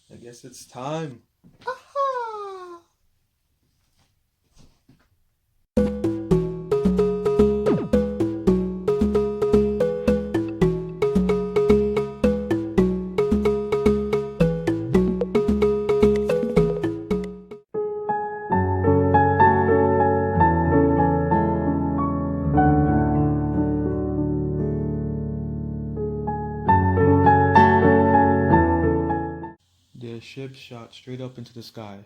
I guess it's time. Their ship shot straight up into the sky,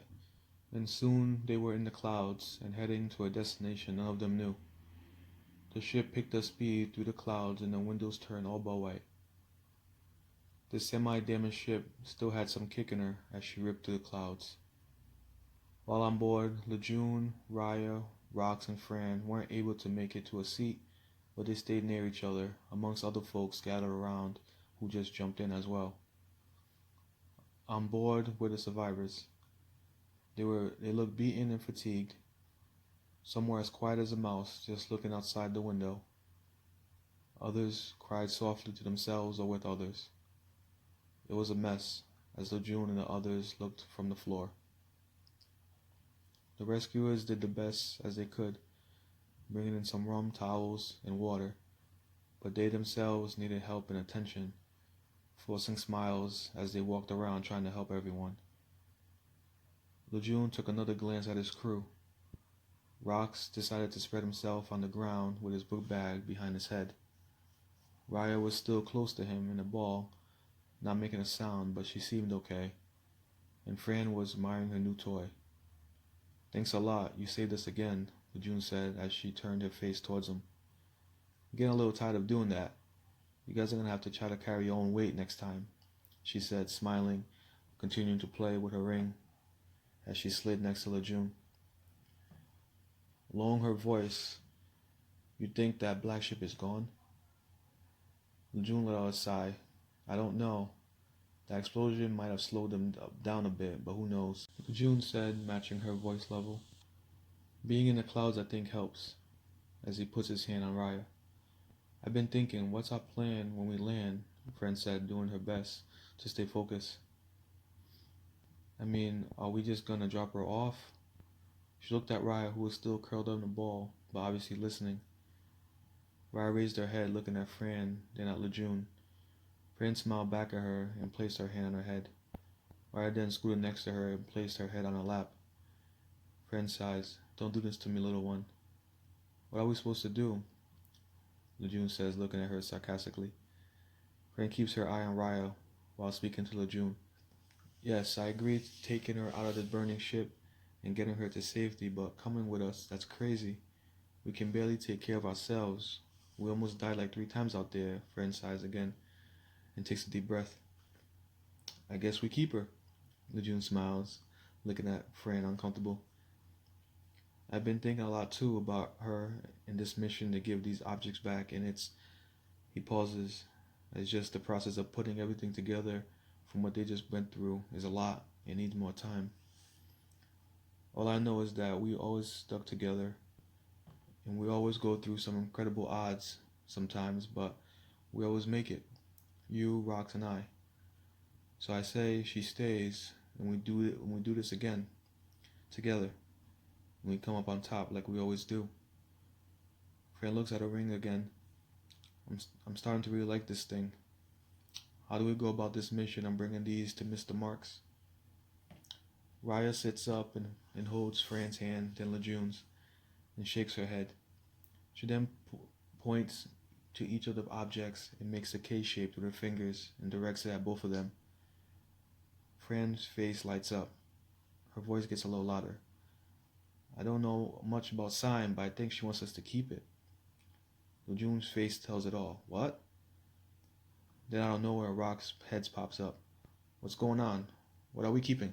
and soon they were in the clouds and heading to a destination none of them knew. The ship picked up speed through the clouds and the windows turned all but white. The semi-damaged ship still had some kick in her as she ripped through the clouds. While on board, Lejeune, Raya, Rox, and Fran weren't able to make it to a seat, but they stayed near each other, amongst other folks gathered around who just jumped in as well. On board were the survivors. They looked beaten and fatigued. Some were as quiet as a mouse, just looking outside the window. Others cried softly to themselves or with others. It was a mess, as Lejeune and the others looked from the floor. The rescuers did the best as they could, bringing in some rum, towels, and water, but they themselves needed help and attention, forcing smiles as they walked around trying to help everyone. Lejeune took another glance at his crew. Rox decided to spread himself on the ground with his book bag behind his head. Raya was still close to him in the ball, not making a sound, but she seemed okay, and Fran was admiring her new toy. "Thanks a lot, you saved us again," Lejeune said as she turned her face towards him. "I'm getting a little tired of doing that. You guys are going to have to try to carry your own weight next time," she said, smiling, continuing to play with her ring as she slid next to Lejeune. Lowering her voice, "You think that black ship is gone?" Lejeune let out a sigh. "I don't know. That explosion might have slowed them down a bit, but who knows?" Lejeune said, matching her voice level. "Being in the clouds I think helps," as he puts his hand on Raya. "I've been thinking, what's our plan when we land?" Fran said, doing her best to stay focused. "I mean, are we just gonna drop her off?" She looked at Raya, who was still curled up in the ball, but obviously listening. Raya raised her head, looking at Fran, then at Lejeune. Fran smiled back at her and placed her hand on her head. Raya then scooted next to her and placed her head on her lap. Fran sighs, "Don't do this to me, little one." "What are we supposed to do?" Lejeune says, looking at her sarcastically. Fran keeps her eye on Raya while speaking to Lejeune. "Yes, I agree to taking her out of the burning ship and getting her to safety, but coming with us, that's crazy. We can barely take care of ourselves. We almost died like 3 times out there," Fran sighs again and takes a deep breath. "I guess we keep her," Lejeune smiles, looking at Fran uncomfortable. "I've been thinking a lot too about her and this mission to give these objects back, and he pauses. "It's just the process of putting everything together from what they just went through is a lot and needs more time. All I know is that we always stuck together, and we always go through some incredible odds sometimes, but we always make it. You, Rox, and I. So I say she stays, and we do this again, together, and we come up on top like we always do." Fran looks at her ring again. I'm starting to really like this thing. How do we go about this mission and bringing these to Mr. Marks?" Raya sits up and holds Fran's hand, then Lejeune's, and shakes her head. She then points to each of the objects and makes a K shape with her fingers and directs it at both of them. Fran's face lights up. Her voice gets a little louder. "I don't know much about sign, but I think she wants us to keep it." Lejeune's face tells it all. "What?" Then out of nowhere, Rock's head pops up. "What's going on? What are we keeping?"